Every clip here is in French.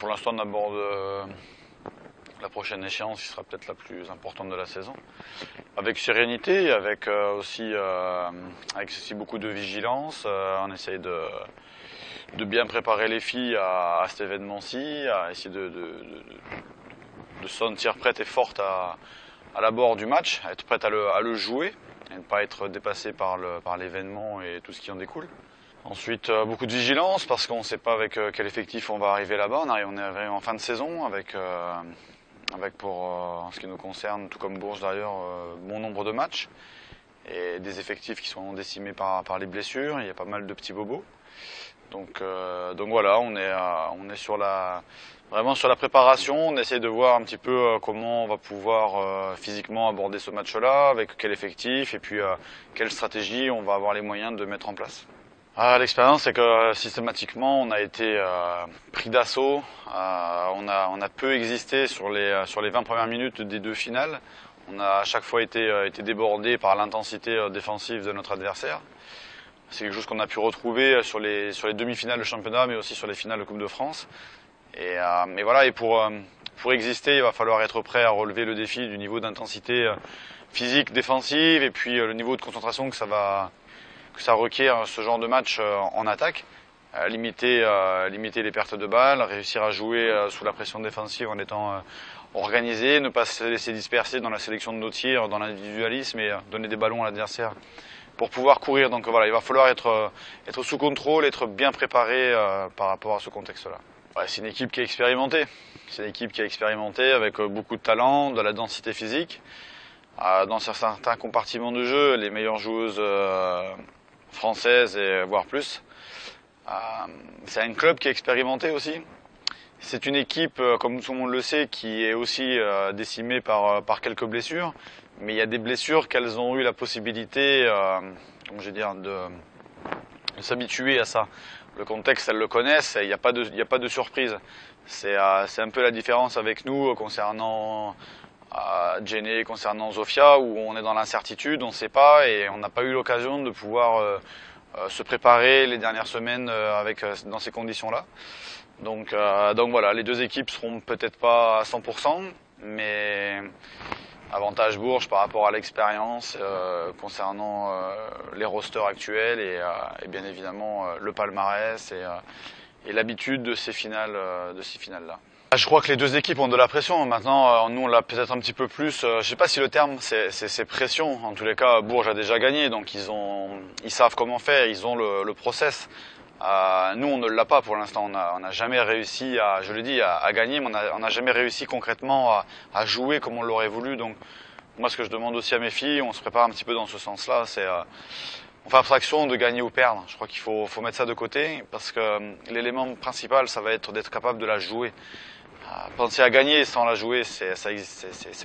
Pour l'instant, on aborde la prochaine échéance qui sera peut-être la plus importante de la saison. Avec sérénité, avec aussi beaucoup de vigilance. On essaye de bien préparer les filles à cet événement-ci, à essayer de se sentir prête et forte à l'abord du match, à être prête à le jouer et ne pas être dépassée par l'événement et tout ce qui en découle. Ensuite, beaucoup de vigilance parce qu'on ne sait pas avec quel effectif on va arriver là-bas. On est arrivé en fin de saison avec pour en ce qui nous concerne, tout comme Bourges d'ailleurs, bon nombre de matchs et des effectifs qui sont décimés par les blessures. Il y a pas mal de petits bobos. Donc voilà, on est vraiment sur la préparation. On essaie de voir un petit peu comment on va pouvoir physiquement aborder ce match-là, avec quel effectif et puis quelle stratégie on va avoir les moyens de mettre en place. L'expérience, c'est que systématiquement, on a été pris d'assaut. On a peu existé sur les 20 premières minutes des deux finales. On a à chaque fois été débordé par l'intensité défensive de notre adversaire. C'est quelque chose qu'on a pu retrouver sur les demi-finales de championnat, mais aussi sur les finales de Coupe de France. Mais voilà, et pour exister, il va falloir être prêt à relever le défi du niveau d'intensité physique défensive et puis le niveau de concentration que ça requiert ce genre de match en attaque. Limiter les pertes de balles, réussir à jouer sous la pression défensive en étant organisé, ne pas se laisser disperser dans la sélection de nos tirs, dans l'individualisme et donner des ballons à l'adversaire pour pouvoir courir. Donc voilà, il va falloir être sous contrôle, être bien préparé par rapport à ce contexte-là. Ouais, c'est une équipe qui est expérimentée. C'est une équipe qui est expérimentée avec beaucoup de talent, de la densité physique. Dans certains compartiments de jeu, les meilleures joueuses françaises et voire plus. C'est un club qui est expérimenté aussi. C'est une équipe, comme tout le monde le sait, qui est aussi décimée par quelques blessures. Mais il y a des blessures qu'elles ont eu la possibilité, de s'habituer à ça. Le contexte, elles le connaissent, il n'y a pas de surprise. C'est un peu la différence avec nous concernant Jenny, concernant Zofia, où on est dans l'incertitude, on ne sait pas, et on n'a pas eu l'occasion de pouvoir se préparer les dernières semaines dans ces conditions-là. Donc voilà, les deux équipes seront peut-être pas à 100%, mais avantage Bourges par rapport à l'expérience concernant les rosters actuels et bien évidemment le palmarès et l'habitude de ces finales-là. Je crois que les deux équipes ont de la pression. Maintenant, nous on l'a peut-être un petit peu plus. Je sais pas si le terme c'est pression. En tous les cas, Bourges a déjà gagné, donc ils savent comment faire, ils ont le process. Nous, on ne l'a pas pour l'instant. On n'a jamais réussi je le dis, à gagner, mais on n'a jamais réussi concrètement à jouer comme on l'aurait voulu. Donc, moi, ce que je demande aussi à mes filles, on se prépare un petit peu dans ce sens-là, c'est on fait abstraction de gagner ou perdre. Je crois qu'il faut mettre ça de côté parce que l'élément principal, ça va être d'être capable de la jouer. Penser à gagner sans la jouer, c'est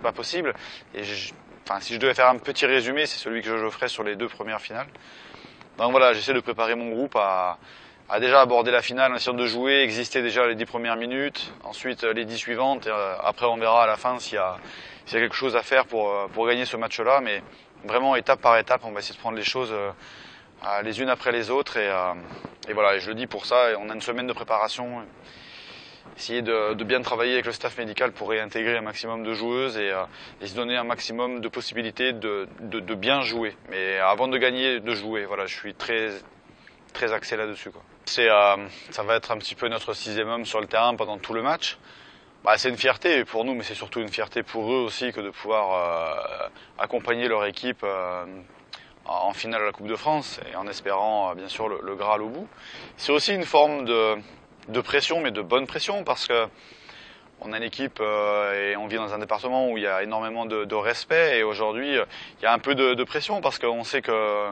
pas possible. Et si je devais faire un petit résumé, c'est celui que je ferais sur les deux premières finales. Donc voilà, j'essaie de préparer mon groupe à déjà aborder la finale en essayant de jouer, exister déjà les 10 premières minutes, ensuite les 10 suivantes, et après on verra à la fin s'il y a quelque chose à faire pour gagner ce match-là, mais vraiment étape par étape, on va essayer de prendre les choses les unes après les autres, et voilà, et je le dis pour ça, on a une semaine de préparation, essayer de bien travailler avec le staff médical pour réintégrer un maximum de joueuses et se donner un maximum de possibilités de bien jouer, mais avant de gagner, de jouer, voilà, je suis très axé là-dessus, quoi. Ça va être un petit peu notre 6e homme sur le terrain pendant tout le match. C'est une fierté pour nous, mais c'est surtout une fierté pour eux aussi que de pouvoir accompagner leur équipe en finale de la Coupe de France et en espérant bien sûr le Graal au bout. C'est aussi une forme de pression, mais de bonne pression, parce que on a une équipe et on vit dans un département où il y a énormément de respect, et aujourd'hui il y a un peu de pression parce qu'on sait que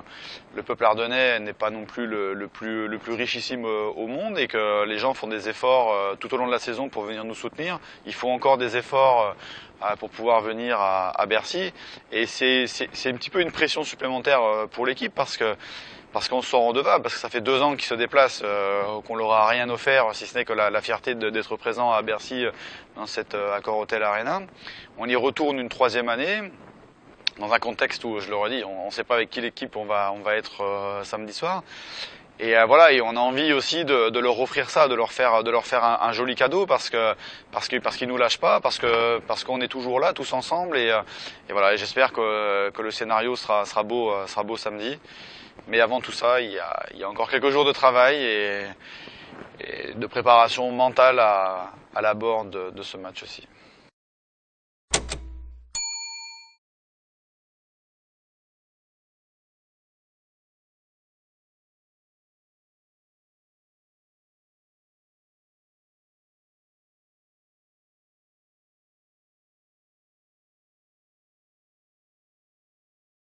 le peuple ardennais n'est pas non plus le plus richissime au monde et que les gens font des efforts tout au long de la saison pour venir nous soutenir. Il faut encore des efforts pour pouvoir venir à Bercy, et c'est un petit peu une pression supplémentaire pour l'équipe parce qu'on se sent redevable, parce que ça fait 2 ans qu'ils se déplacent, qu'on leur a rien offert, si ce n'est que la fierté d'être présent à Bercy dans cet Accor Hotel Arena. On y retourne une 3e année, dans un contexte où, je le redis, on ne sait pas avec qui l'équipe on va être samedi soir. Voilà, et on a envie aussi de leur offrir ça, de leur faire un joli cadeau parce qu'ils nous lâchent pas, parce qu'on est toujours là tous ensemble et voilà, et j'espère que le scénario sera beau samedi. Mais avant tout ça, il y a encore quelques jours de travail et de préparation mentale à l'abord de ce match aussi.